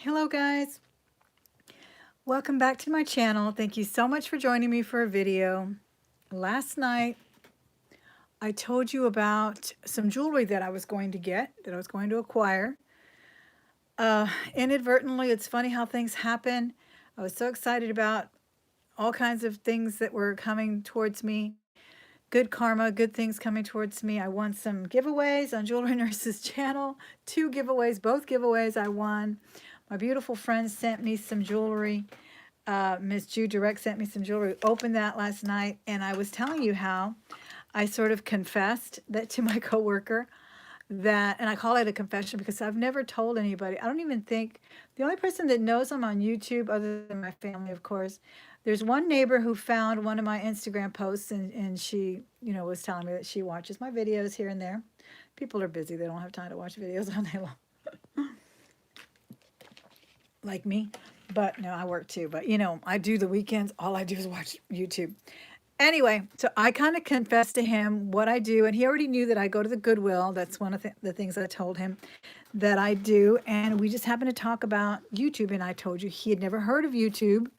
Hello guys, welcome back to my channel. Thank you so much for joining me for a video. Last night I told you about some jewelry that I was going to get, that I was going to acquire. Inadvertently, it's funny how things happen. I was so excited about all kinds of things that were coming towards me. Good karma, good things coming towards me. I won some giveaways on Jewelry Nurse's channel. 2 giveaways, both giveaways I won. My beautiful friend sent me some jewelry. Miss Jude Direct sent me some jewelry. Opened that last night, and I was telling you how I sort of confessed that to my coworker that, and I call it a confession because I've never told anybody. I don't even think, the only person that knows I'm on YouTube, other than my family, of course, there's one neighbor who found one of my Instagram posts, and she, was telling me that she watches my videos here and there. People are busy. They don't have time to watch videos all day long. Like me. But no, I work too. But I do the weekends. All I do is watch YouTube. Anyway, so I kind of confessed to him what I do, and he already knew that I go to the Goodwill. That's one of the things I told him that I do. And we just happened to talk about YouTube, and I told you he had never heard of YouTube.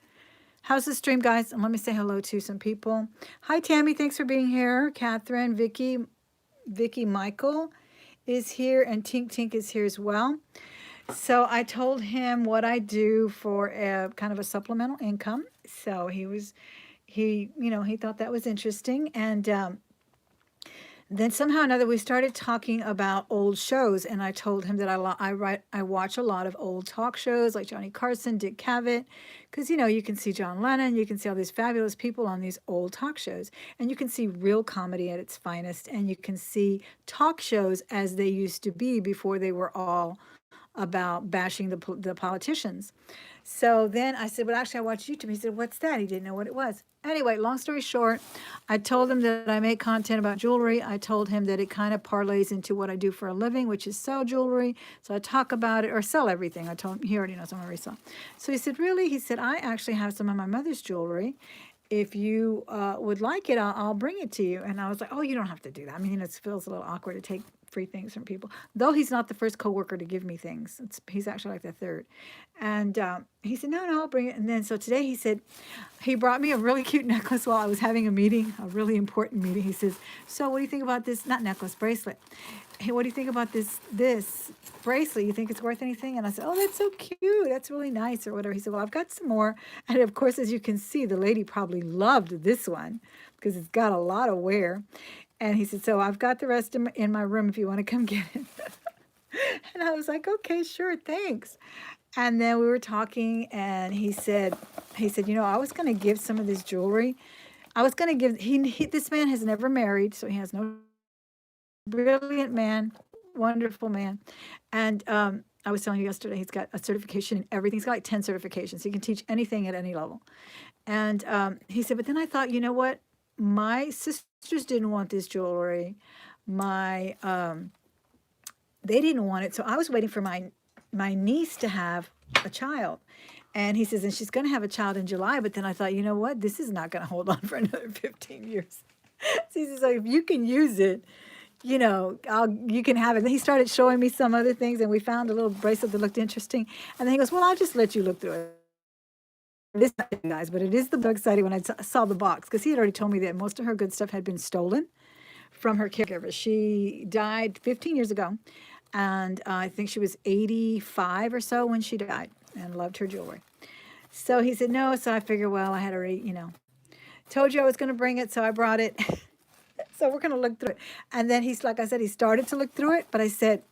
How's the stream, guys? And let me say hello to some people. Hi, Tammy. Thanks for being here. Catherine, Vicky Michael is here, and Tink Tink is here as well. So I told him what I do for a kind of a supplemental income. So he thought that was interesting. And then somehow or another we started talking about old shows, and I told him that I watch a lot of old talk shows like Johnny Carson, Dick Cavett, because you can see John Lennon, you can see all these fabulous people on these old talk shows, and you can see real comedy at its finest, and you can see talk shows as they used to be before they were all about bashing the politicians. So then I said, well, actually, I watch YouTube. He said, what's that? He didn't know what it was. Anyway, long story short, I told him that I make content about jewelry. I told him that it kind of parlays into what I do for a living, which is sell jewelry. So I talk about it, or sell everything. I told him, he already knows I'm already sell. So he said, really? He said, I actually have some of my mother's jewelry. If you would like it, I'll bring it to you. And I was like, oh, you don't have to do that. I mean, it feels a little awkward to take free things from people. Though he's not the first coworker to give me things. He's actually like the third. And he said, no, I'll bring it. And then so today he said, he brought me a really cute necklace while I was having a meeting, a really important meeting. He says, so what do you think about this, not necklace, bracelet? Hey, what do you think about this bracelet? You think it's worth anything? And I said, oh, that's so cute. That's really nice, or whatever. He said, well, I've got some more. And of course, as you can see, the lady probably loved this one because it's got a lot of wear. And he said, so I've got the rest in my room if you want to come get it. And I was like, okay, sure, thanks. And then we were talking, and he said, I was going to give some of this jewelry. I was going to give, this man has never married, so he has no, brilliant man, wonderful man. And I was telling you yesterday, he's got a certification in everything. He's got like 10 certifications. He can teach anything at any level. And he said, but then I thought, you know what? My sisters didn't want this jewelry. They didn't want it. So I was waiting for my niece to have a child. And he says, and she's going to have a child in July. But then I thought, you know what? This is not going to hold on for another 15 years. So he says, so if you can use it, you can have it. And he started showing me some other things, and we found a little bracelet that looked interesting. And then he goes, well, I'll just let you look through it. This, guys, but it is so exciting when I saw the box, because he had already told me that most of her good stuff had been stolen from her caregiver. She died 15 years ago, and I think she was 85 or so when she died, and loved her jewelry. So he said no, so I figured, well, I had already, told you I was going to bring it, so I brought it. So we're going to look through it. And then like I said, he started to look through it, but I said,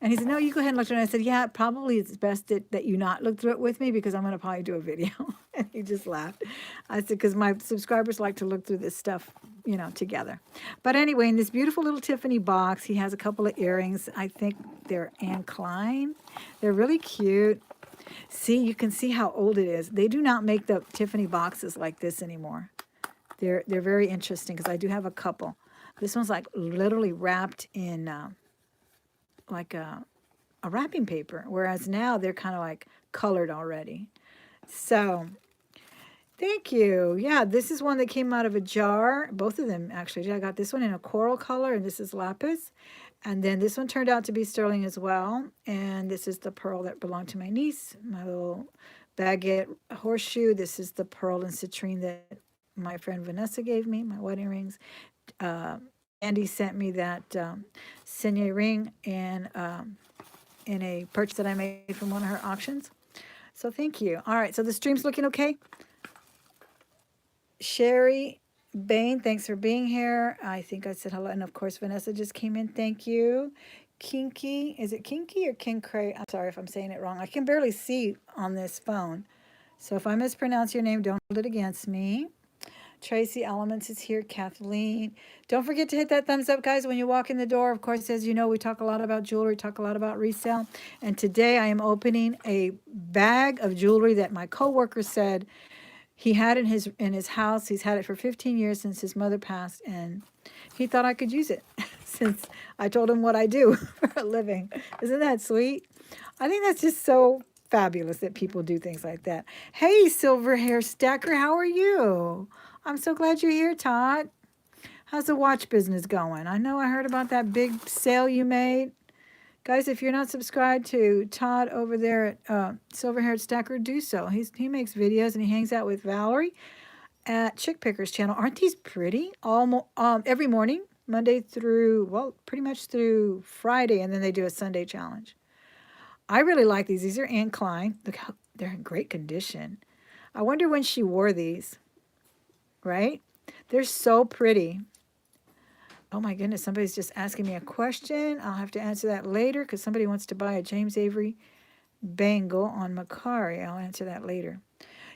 and he said, no, you go ahead and look through it. And I said, yeah, probably it's best that you not look through it with me, because I'm going to probably do a video. And he just laughed. I said, because my subscribers like to look through this stuff, together. But anyway, in this beautiful little Tiffany box, he has a couple of earrings. I think they're Anne Klein. They're really cute. See, you can see how old it is. They do not make the Tiffany boxes like this anymore. They're very interesting, because I do have a couple. This one's like literally wrapped in like a wrapping paper, whereas now they're kind of like colored already. So thank you. Yeah, this is one that came out of a jar. Both of them, actually. I got this one in a coral color, and this is lapis. And then this one turned out to be sterling as well. And this is the pearl that belonged to my niece, my little baguette horseshoe. This is the pearl and citrine that my friend Vanessa gave me, my wedding rings. Uh, Andy sent me that Signet ring in a purchase that I made from one of her auctions. So thank you. All right, so the stream's looking okay. Sherry Bain, thanks for being here. I think I said hello. And of course, Vanessa just came in. Thank you. Kinky, is it Kinky or King Cray? I'm sorry if I'm saying it wrong. I can barely see on this phone. So if I mispronounce your name, don't hold it against me. Tracy Elements is here. Kathleen. Don't forget to hit that thumbs up, guys, when you walk in the door. Of course, as you know, we talk a lot about jewelry, talk a lot about resale. And today I am opening a bag of jewelry that my coworker said he had in his house. He's had it for 15 years since his mother passed, and he thought I could use it since I told him what I do for a living. Isn't that sweet? I think that's just so fabulous that people do things like that. Hey, silver hair stacker, how are you? I'm so glad you're here, Todd. How's the watch business going? I know I heard about that big sale you made. Guys, if you're not subscribed to Todd over there at Silver Haired Stacker, do so. He makes videos and he hangs out with Valerie at Chick Picker's channel. Aren't these pretty? Every morning, Monday through, well, pretty much through Friday, and then they do a Sunday challenge. I really like these. These are Anne Klein. Look how they're in great condition. I wonder when she wore these, right? They're so pretty. Oh my goodness, somebody's just asking me a question. I'll have to answer that later because somebody wants to buy a James Avery bangle on Macari. I'll answer that later.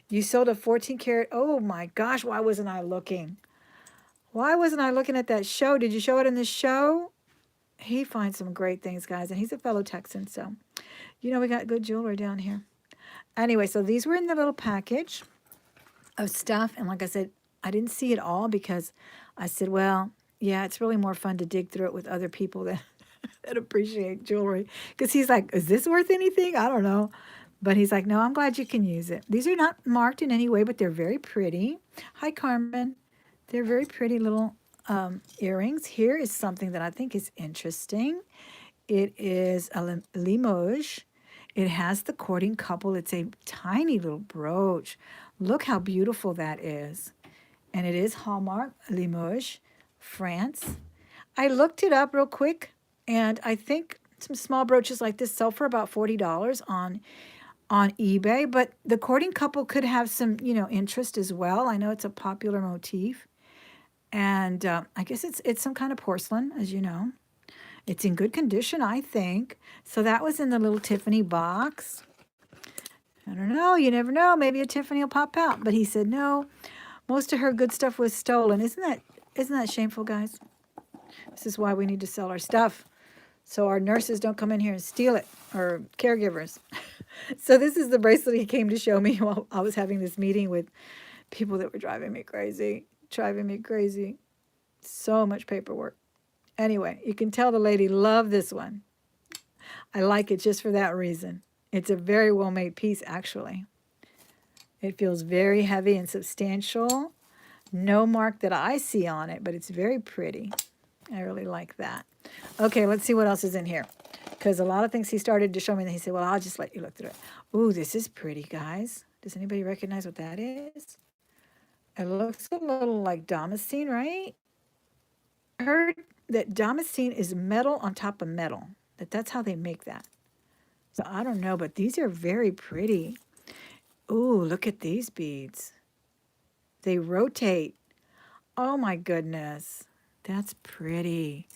You sold a 14 karat. Oh my gosh, why wasn't I looking? Why wasn't I looking at that show? Did you show it in the show? He finds some great things, guys, and he's a fellow Texan, so you know we got good jewelry down here. Anyway, so these were in the little package of stuff, and like I said, I didn't see it all because I said, well, yeah, it's really more fun to dig through it with other people that, that appreciate jewelry. Because he's like, is this worth anything? I don't know. But he's like, no, I'm glad you can use it. These are not marked in any way, but they're very pretty. Hi, Carmen. They're very pretty little earrings. Here is something that I think is interesting. It is a Limoges. It has the courting couple. It's a tiny little brooch. Look how beautiful that is. And it is Hallmark, Limoges, France. I looked it up real quick, and I think some small brooches like this sell for about $40 on eBay, but the courting couple could have some, interest as well. I know it's a popular motif, and I guess it's some kind of porcelain, as you know. It's in good condition, I think. So that was in the little Tiffany box. I don't know. You never know. Maybe a Tiffany will pop out. But he said no. Most of her good stuff was stolen. Isn't that shameful, guys? This is why we need to sell our stuff, so our nurses don't come in here and steal it, or caregivers. So this is the bracelet he came to show me while I was having this meeting with people that were driving me crazy. So much paperwork. Anyway, you can tell the lady loved this one. I like it just for that reason. It's a very well-made piece, actually. It feels very heavy and substantial. No mark that I see on it, but it's very pretty. I really like that. Okay, let's see what else is in here. Because a lot of things he started to show me, and he said, well, I'll just let you look through it. Ooh, this is pretty, guys. Does anybody recognize what that is? It looks a little like damascene, right? I heard that damascene is metal on top of metal. That's how they make that. So I don't know, but these are very pretty. Ooh, look at these beads. They rotate. Oh my goodness. That's pretty.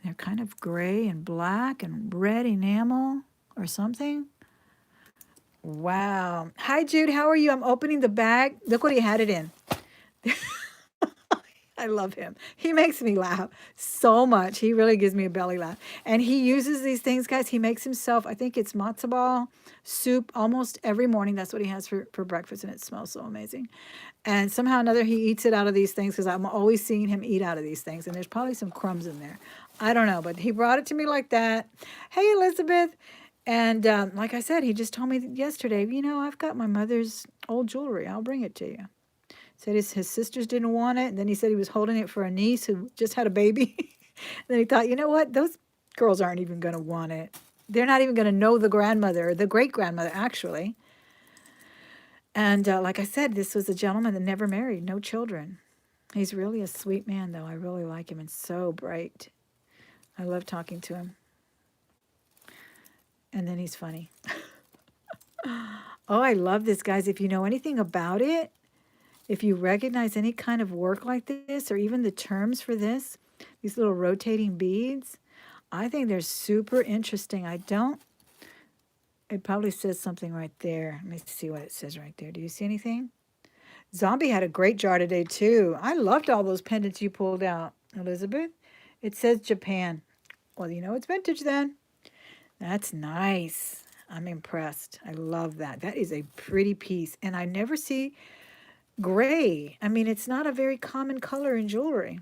They're kind of gray and black and red enamel or something. Wow. Hi, Jude. How are you? I'm opening the bag. Look what he had it in. I love him. He makes me laugh so much. He really gives me a belly laugh. And he uses these things, guys. He makes himself, I think it's matzo ball soup almost every morning. That's what he has for breakfast, and it smells so amazing. And somehow or another, he eats it out of these things because I'm always seeing him eat out of these things. And there's probably some crumbs in there. I don't know, but he brought it to me like that. Hey, Elizabeth. And like I said, he just told me yesterday, I've got my mother's old jewelry. I'll bring it to you. Said his sisters didn't want it. And then he said he was holding it for a niece who just had a baby. And then he thought, you know what? Girls aren't even going to want it. They're not even going to know the grandmother, or the great-grandmother, actually. And like I said, this was a gentleman that never married, no children. He's really a sweet man, though. I really like him and so bright. I love talking to him. And then he's funny. Oh, I love this, guys. If you know anything about it, if you recognize any kind of work like this, or even the terms for this, these little rotating beads, I think they're super interesting. It probably says something right there. Let me see what it says right there. Do you see anything? Zombie had a great jar today, too. I loved all those pendants you pulled out, Elizabeth. It says Japan. Well, you know it's vintage then. That's nice. I'm impressed. I love that. That is a pretty piece. And I never see gray. I mean, it's not a very common color in jewelry.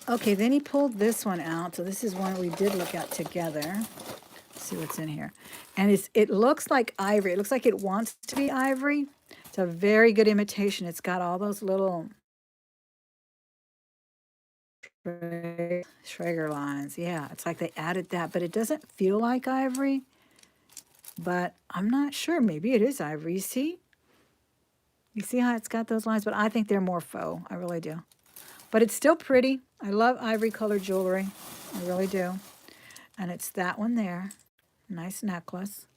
Okay, then he pulled this one out. So this is one we did look at together. Let's see what's in here. And it looks like ivory. It looks like it wants to be ivory. It's a very good imitation. It's got all those little Schrager lines. Yeah, it's like they added that, but it doesn't feel like ivory. But I'm not sure. Maybe it is ivory. You see? You see how it's got those lines? But I think they're more faux. I really do. But it's still pretty. I love ivory colored jewelry. I really do. And it's that one there. Nice necklace.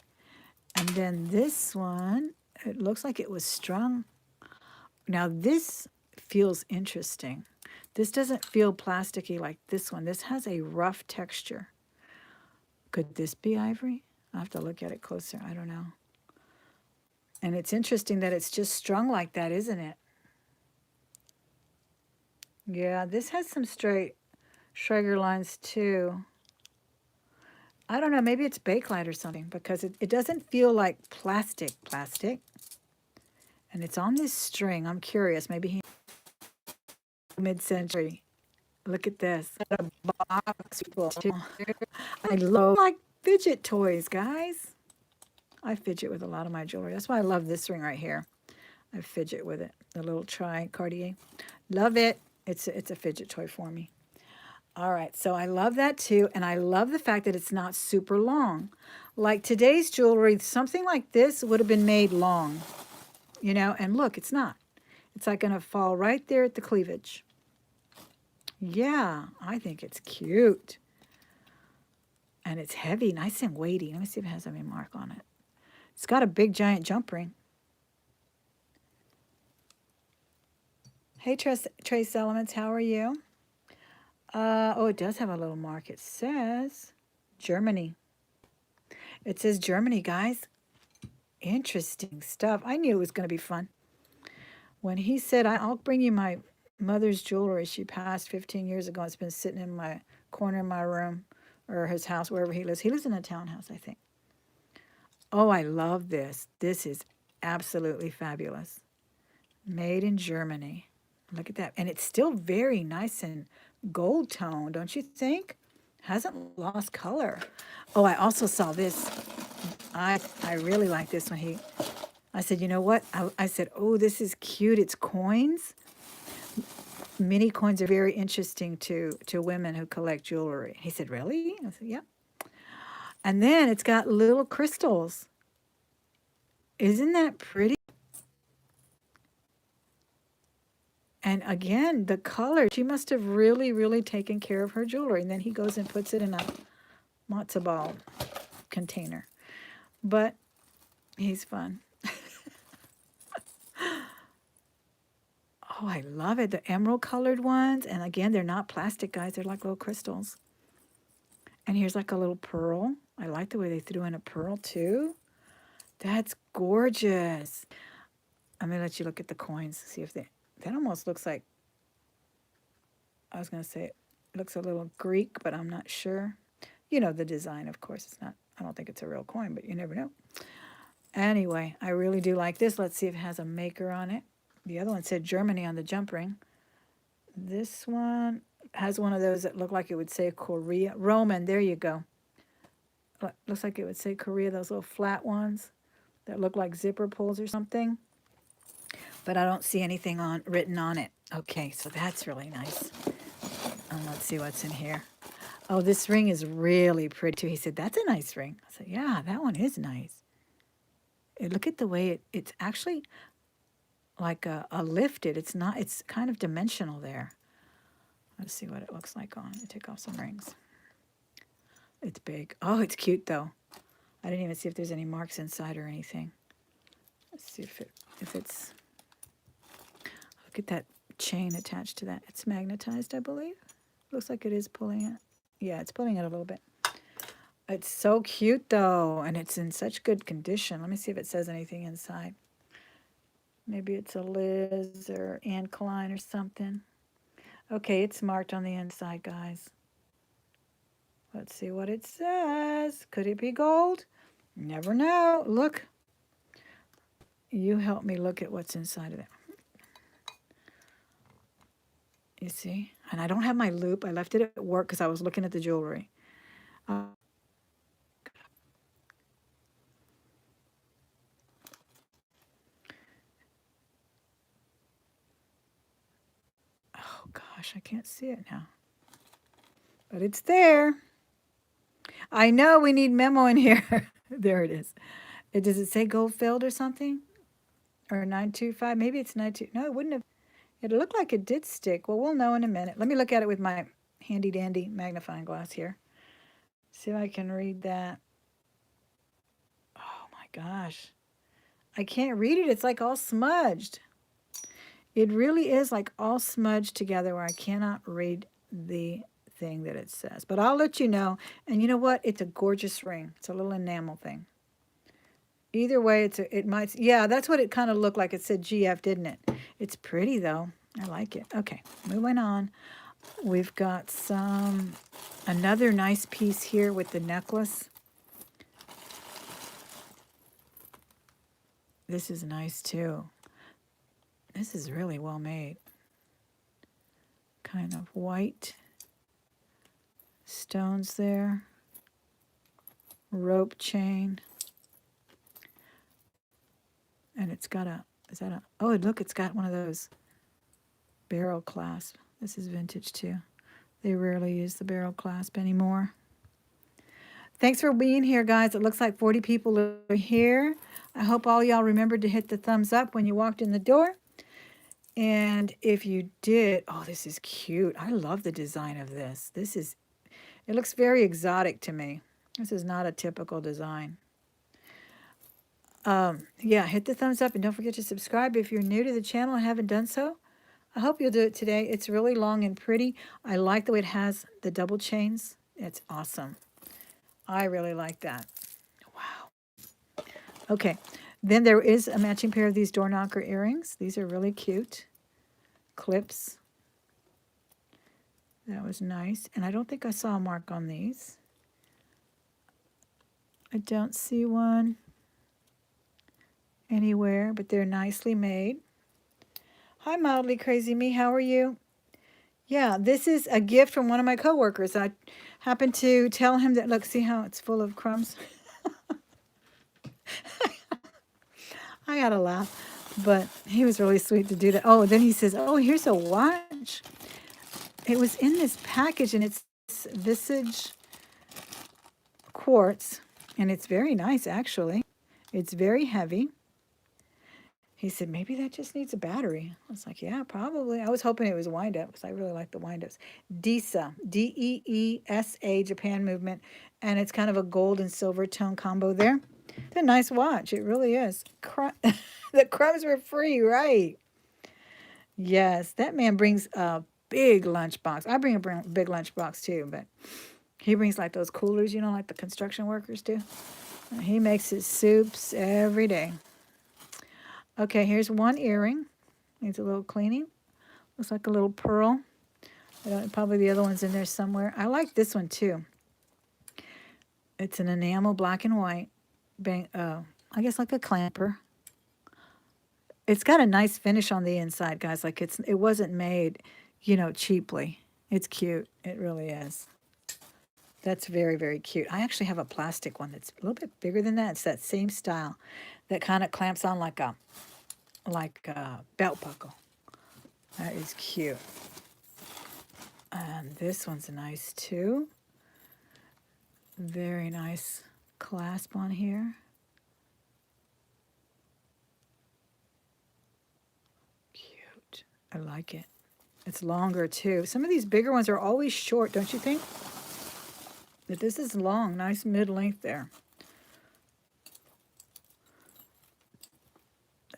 And then this one, it looks like it was strung. Now this feels interesting. This doesn't feel plasticky like this one. This has a rough texture. Could this be ivory? I'll have to look at it closer. I don't know. And it's interesting that it's just strung like that, isn't it? Yeah, this has some straight Schrager lines too. I don't know, maybe it's Bakelite or something, because it doesn't feel like plastic. And it's on this string. I'm curious. Maybe he mid-century. Look at this. Got a box full. I love like fidget toys, guys. I fidget with a lot of my jewelry. That's why I love this ring right here. I fidget with it. The little Cartier. Love it. It's a fidget toy for me. All right, so I love that too, and I love the fact that it's not super long. Like today's jewelry, something like this would have been made long, you know, and look, it's not. It's like going to fall right there at the cleavage. Yeah, I think it's cute. And it's heavy, nice and weighty. Let me see if it has any mark on it. It's got a big, giant jump ring. Hey, Trace Elements, how are you? Oh, it does have a little mark. It says Germany. It says Germany, guys. Interesting stuff. I knew it was going to be fun. When he said, I'll bring you my mother's jewelry. She passed 15 years ago. It's been sitting in my corner of my room, or his house, wherever he lives. He lives in a townhouse, I think. Oh, I love this. This is absolutely fabulous. Made in Germany. Look at that. And it's still very nice and gold tone, don't you think? Hasn't lost color. Oh, I also saw this. I really like this one. I said, you know what? I said, oh, this is cute. It's coins. Mini coins are very interesting to women who collect jewelry. He said, really? I said, yep. And then it's got little crystals. Isn't that pretty? And again, the color, she must have really, really taken care of her jewelry. And then he goes and puts it in a matzo ball container. But he's fun. Oh, I love it. The emerald colored ones. And again, they're not plastic, guys. They're like little crystals. And here's like a little pearl. I like the way they threw in a pearl too. That's gorgeous. I'm going to let you look at the coins. See if that almost looks like, I was going to say it looks a little Greek, but I'm not sure. You know the design, of course. It's not, I don't think it's a real coin, but you never know. Anyway, I really do like this. Let's see if it has a maker on it. The other one said Germany on the jump ring. This one has one of those that look like it would say Korea. Roman, there you go. Looks like it would say Korea, those little flat ones that look like zipper pulls or something. But I don't see anything written on it. Okay, so that's really nice. Let's see what's in here. Oh, this ring is really pretty too. He said, that's a nice ring. I said, yeah, that one is nice. Look at the way it's actually like a lifted. It's not, it's kind of dimensional there. Let's see what it looks like on. Let me take off some rings. It's big. Oh, it's cute though. I didn't even see if there's any marks inside or anything. Let's see if it's, look at that chain attached to that. It's magnetized, I believe. Looks like it is pulling it. Yeah, it's pulling it a little bit. It's so cute though, and it's in such good condition. Let me see if it says anything inside. Maybe it's a Liz or Anne Klein or something. Okay, it's marked on the inside, guys. Let's see what it says. Could it be gold? Never know. Look. You help me look at what's inside of it. You see? And I don't have my loop. I left it at work because I was looking at the jewelry. Oh gosh, I can't see it now. But it's there. I know we need memo in here. There it is. Does it say gold filled or something? Or 925? Maybe it's 92. No, it wouldn't have. It looked like it did stick. Well, we'll know in a minute. Let me look at it with my handy dandy magnifying glass here. See if I can read that. Oh my gosh. I can't read it. It's like all smudged. It really is like all smudged together where I cannot read the thing that it says. But I'll let you know. And you know what? It's a gorgeous ring. It's a little enamel thing. Either way, it might, yeah, that's what it kind of looked like. It said GF, didn't it? It's pretty though. I like it. Okay, moving on. We've got another nice piece here with the necklace. This is nice too. This is really well made. Kind of white stones there. Rope chain. And it's got oh, look, it's got one of those barrel clasp. This is vintage too. They rarely use the barrel clasp anymore. Thanks for being here, guys. It looks like 40 people are here. I hope all y'all remembered to hit the thumbs up when you walked in the door. And if you did, oh, this is cute. I love the design of this. It looks very exotic to me. This is not a typical design. Yeah, hit the thumbs up and don't forget to subscribe if you're new to the channel and haven't done so. I hope you'll do it today. It's really long and pretty. I like the way it has the double chains. It's awesome. I really like that. Wow. Okay. Then there is a matching pair of these door knocker earrings. These are really cute. Clips. That was nice. And I don't think I saw a mark on these. I don't see one anywhere, but they're nicely made. Hi, Mildly Crazy Me. How are you? Yeah, this is a gift from one of my coworkers. I happened to tell him that, look, see how it's full of crumbs? I gotta laugh, but he was really sweet to do that. Oh, then he says, oh, here's a watch. It was in this package, and it's Visage quartz, and it's very nice, actually. It's very heavy. He said, maybe that just needs a battery. I was like, yeah, probably. I was hoping it was wind-up because I really like the wind-ups. Deesa, Deesa, Japan movement, and it's kind of a gold and silver tone combo there. It's a nice watch. It really is. The crumbs were free, right? Yes, that man brings a big lunchbox. I bring a big lunchbox too, but he brings like those coolers, like the construction workers do. He makes his soups every day. Okay, here's one earring. Needs a little cleaning. Looks like a little pearl. Probably the other one's in there somewhere. I like this one too. It's an enamel black and white. I guess like a clamper. It's got a nice finish on the inside, guys. Like it wasn't made, cheaply. It's cute. It really is. That's very, very cute. I actually have a plastic one that's a little bit bigger than that. It's that same style that kind of clamps on like a belt buckle. That is cute. And this one's nice too. Very nice clasp on here. Cute. I like it. It's longer too. Some of these bigger ones are always short, don't you think? But this is long, nice mid-length there.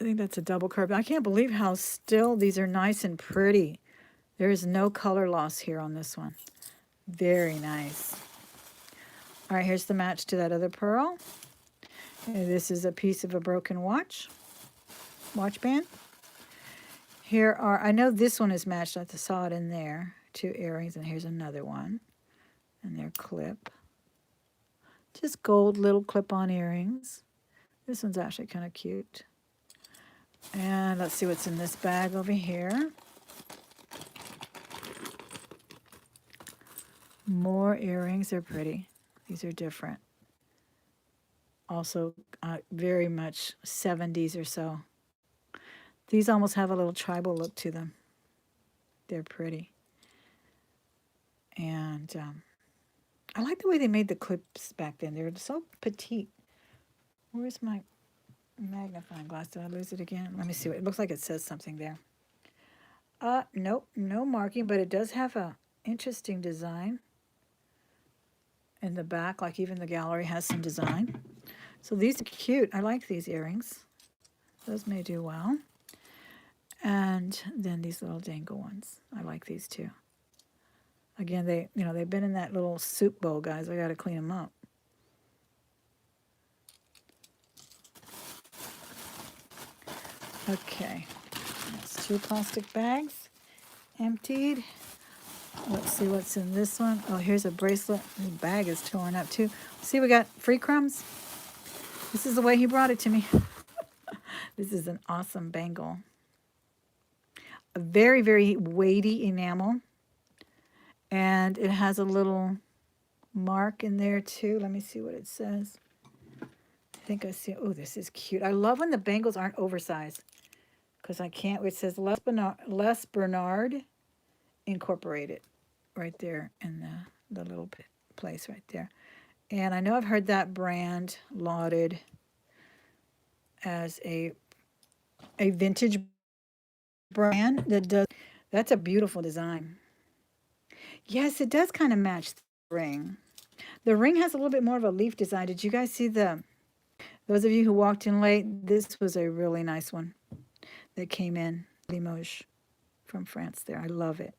I think that's a double curve. I can't believe how still these are nice and pretty. There is no color loss here on this one. Very nice. All right, here's the match to that other pearl. And this is a piece of a broken watch band. Here are, I know this one is matched. I saw it in there. 2 earrings, and here's another one. And their clip. Just gold little clip-on earrings. This one's actually kind of cute. And let's see what's in this bag over here. More earrings. They're pretty. These are different. Also very much 70s or so. These almost have a little tribal look to them. They're pretty. And I like the way they made the clips back then. They're so petite. Where's my magnifying glass? Did I lose it again? Let me see. It looks like it says something there. Nope, no marking, but it does have a interesting design in the back. Like even the gallery has some design. So these are cute. I like these earrings. Those may do well. And then these little dangle ones. I like these too. Again, they've been in that little soup bowl, guys. I got to clean them up. Okay, that's 2 plastic bags emptied. Let's see what's in this one. Oh, here's a bracelet. The bag is torn up too. See, we got free crumbs. This is the way he brought it to me. This is an awesome bangle. A very, very weighty enamel. And it has a little mark in there too. Let me see what it says. I think I see. Oh, this is cute. I love when the bangles aren't oversized. Because I can't. It says Les Bernard Incorporated. Right there in the little place right there. And I know I've heard that brand lauded as a vintage brand that does. That's a beautiful design. Yes, it does kind of match the ring. The ring has a little bit more of a leaf design. Did you guys see those of you who walked in late, this was a really nice one that came in. Limoges from France there. I love it.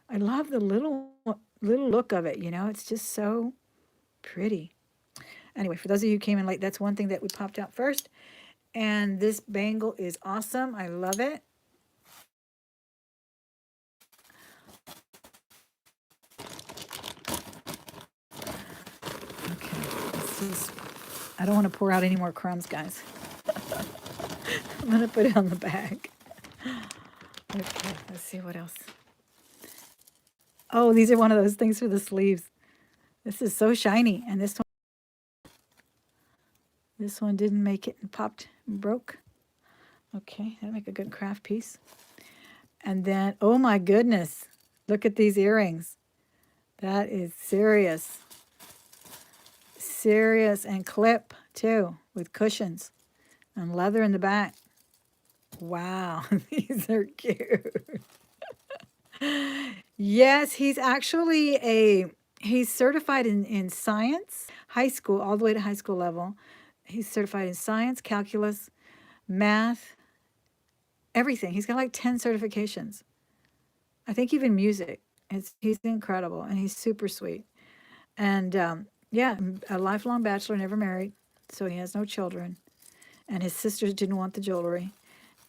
I love the little look of it, It's just so pretty. Anyway, for those of you who came in late, that's one thing that we popped out first. And this bangle is awesome. I love it. Okay, I don't want to pour out any more crumbs, guys. I'm going to put it on the bag. Okay, let's see what else. Oh, these are one of those things for the sleeves. This is so shiny. And this one didn't make it and popped and broke. Okay, that'll make a good craft piece. And then, oh my goodness, look at these earrings. That is serious. Serious and clip too, with cushions and leather in the back. Wow, these are cute. Yes, he's actually he's certified in science, high school, all the way to high school level. He's certified in science, calculus, math, everything. He's got like 10 certifications. I think even music. He's incredible, and he's super sweet. And yeah, a lifelong bachelor, never married, so he has no children. And his sisters didn't want the jewelry.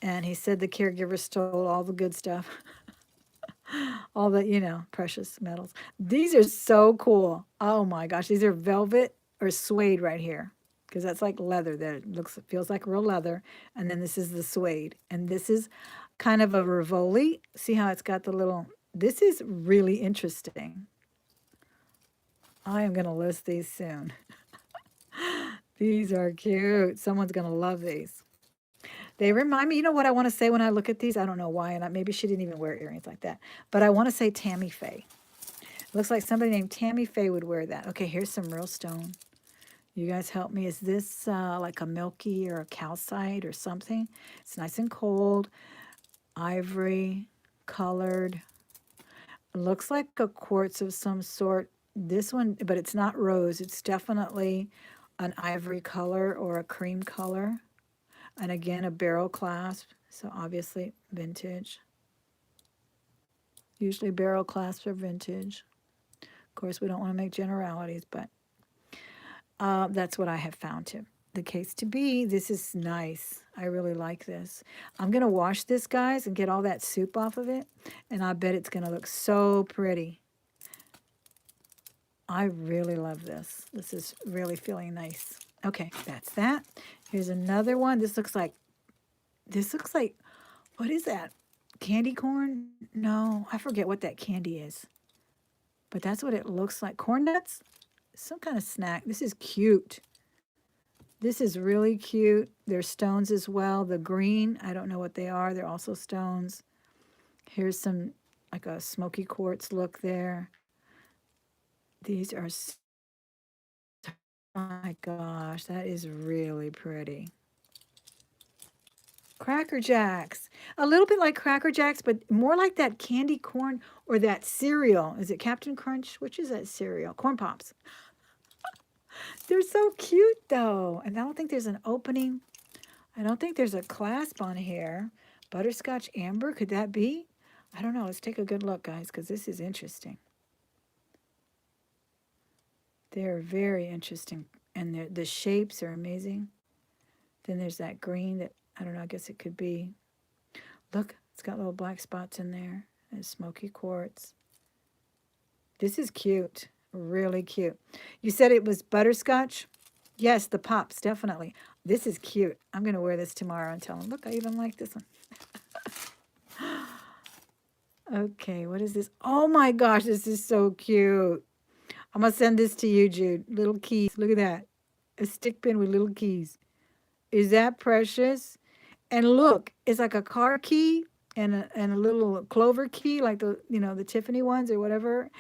And he said the caregiver stole all the good stuff. All the, precious metals. These are so cool. Oh my gosh, these are velvet or suede right here. Because that's like leather that feels like real leather. And then this is the suede. And this is kind of a Rivoli. See how it's got the little, this is really interesting. I am going to list these soon. These are cute. Someone's going to love these. They remind me, you know what I want to say when I look at these? I don't know why, and maybe she didn't even wear earrings like that. But I want to say Tammy Faye. Looks like somebody named Tammy Faye would wear that. Okay, here's some real stone. You guys help me. Is this like a milky or a calcite or something? It's nice and cold, ivory colored. Looks like a quartz of some sort. This one, but it's not rose. It's definitely an ivory color or a cream color. And again, a barrel clasp. So obviously vintage. Usually barrel clasps are vintage. Of course, we don't want to make generalities, but that's what I have found the case to be. This is nice. I really like this. I'm going to wash this, guys, and get all that soup off of it. And I bet it's going to look so pretty. I really love this. This is really feeling nice. Okay, that's that. Here's another one. This looks like, what is that? Candy corn? No, I forget what that candy is. But that's what it looks like. Corn nuts? Some kind of snack. This is cute. This is really cute. There's stones as well. The green, I don't know what they are. They're also stones. Here's some, like a smoky quartz look there. These are, oh my gosh, that is really pretty. Cracker Jacks. A little bit like Cracker Jacks, but more like that candy corn or that cereal. Is it Captain Crunch? Which is that cereal? Corn Pops. They're so cute, though. And I don't think there's an opening. I don't think there's a clasp on here. Butterscotch Amber, could that be? I don't know. Let's take a good look, guys, because this is interesting. They're very interesting. And the shapes are amazing. Then there's that green that, I don't know, I guess it could be. Look, it's got little black spots in there. And smoky quartz. This is cute. Really cute. You said it was butterscotch? Yes, the pops, definitely. This is cute. I'm going to wear this tomorrow and tell them, look, I even like this one. Okay, what is this? Oh my gosh, this is so cute. I'm going to send this to you, Jude. Little keys. Look at that. A stick pin with little keys. Is that precious? And look, it's like a car key and a little clover key, like the Tiffany ones or whatever.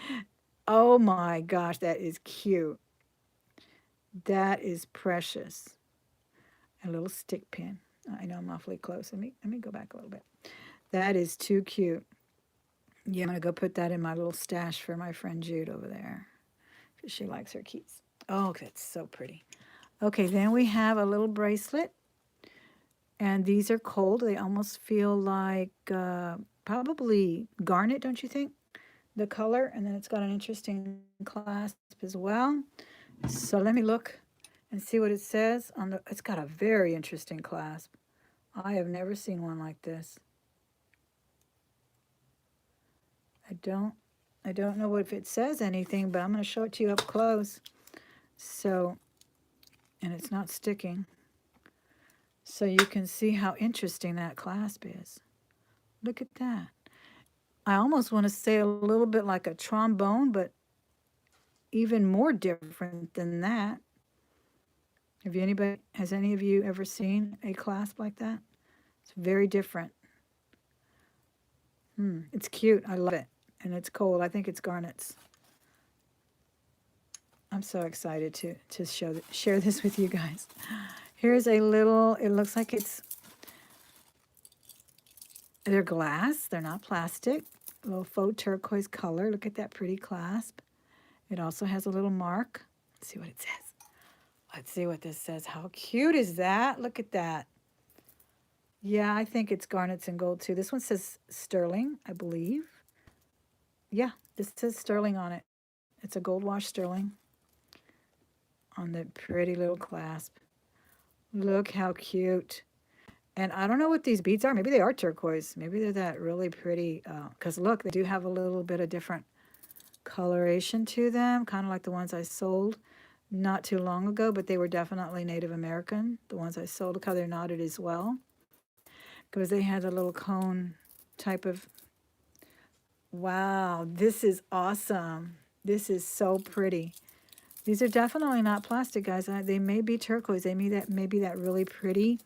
Oh my gosh, that is cute. That is precious. A little stick pin. I know I'm awfully close. Let me go back a little bit. That is too cute. Yeah, I'm gonna go put that in my little stash for my friend Jude over there, because she likes her keys. Oh, that's so pretty. Okay, then we have a little bracelet, and these are cold. They almost feel like probably garnet, don't you think? The color, and then it's got an interesting clasp as well. So let me look and see what it says on the. It's got a very interesting clasp. I have never seen one like this. I don't know if it says anything, but I'm going to show it to you up close. So, and it's not sticking. So you can see how interesting that clasp is. Look at that. I almost want to say a little bit like a trombone, but even more different than that. Has any of you ever seen a clasp like that? It's very different. It's cute. I love it. And it's cold. I think it's garnets. I'm so excited to share this with you guys. Here's a little, it looks like they're glass. They're not plastic. A little faux turquoise color. Look at that pretty clasp. It also has a little mark. Let's see what it says. Let's see what this says. How cute is that? Look at that. Yeah, I think it's garnets and gold too. This one says sterling, I believe. Yeah, this says sterling on it. It's a gold wash sterling on the pretty little clasp. Look how cute. And I don't know what these beads are. Maybe they are turquoise. Maybe they're that really pretty. Because look, they do have a little bit of different coloration to them, kind of like the ones I sold not too long ago, but they were definitely Native American. The ones I sold, look how they're knotted as well. Because they had a little cone type of. Wow, this is awesome. This is so pretty. These are definitely not plastic, guys. They may be turquoise. They may be that really pretty,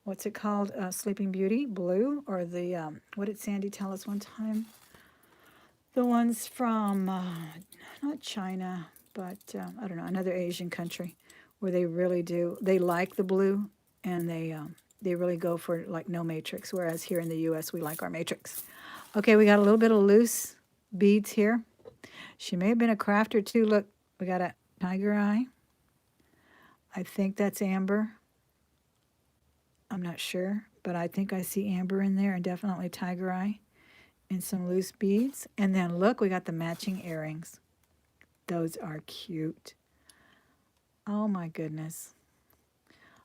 what's it called? Sleeping Beauty blue, or the, what did Sandy tell us one time? the ones from not China, but I don't know, another Asian country where they really do. They like the blue, and they really go for like no matrix. Whereas here in the U.S. we like our matrix. Okay, we got a little bit of loose beads here. She may have been a crafter too. Look, we got a tiger eye. I think that's amber. I'm not sure, but I think I see amber in there and definitely tiger eye and some loose beads. And then look, we got the matching earrings. Those are cute. Oh my goodness.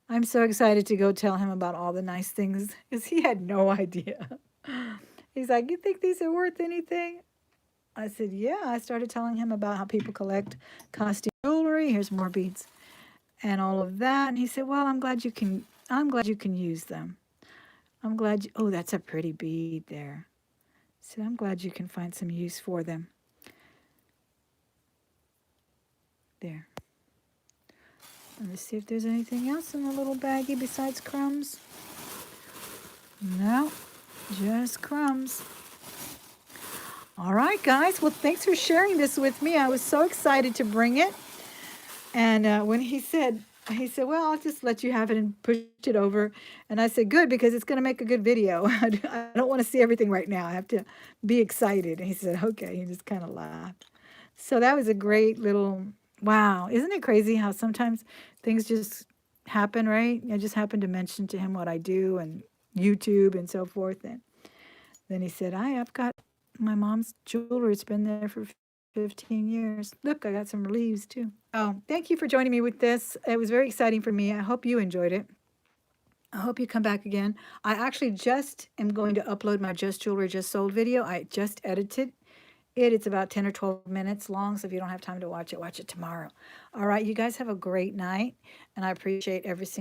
I'm so excited to go tell him about all the nice things because he had no idea. He's like, "You think these are worth anything?" I said, "Yeah." I started telling him about how people collect costume jewelry. Here's more beads and all of that. And he said, "Well, I'm glad you can use them. I'm glad you, oh, that's a pretty bead there." So I'm glad you can find some use for them. There. Let me see if there's anything else in the little baggie besides crumbs. No, just crumbs. All right, guys. Well, thanks for sharing this with me. I was so excited to bring it. And when he said, "Well, I'll just let you have it and push it over." And I said, "Good, because it's going to make a good video. I don't want to see everything right now. I have to be excited." And he said, "Okay." He just kind of laughed. So that was a great little, wow. Isn't it crazy how sometimes things just happen, right? I just happened to mention to him what I do and YouTube and so forth. And then he said, I've got my mom's jewelry. It's been there for 15 years. Look, I got some leaves too. Oh, thank you for joining me with this. It was very exciting for me. I hope you enjoyed it. I hope you come back again. I actually just am going to upload my Just Jewelry Just Sold video. I just edited it. It's about 10 or 12 minutes long, so if you don't have time to watch it tomorrow. All right, you guys have a great night, and I appreciate every single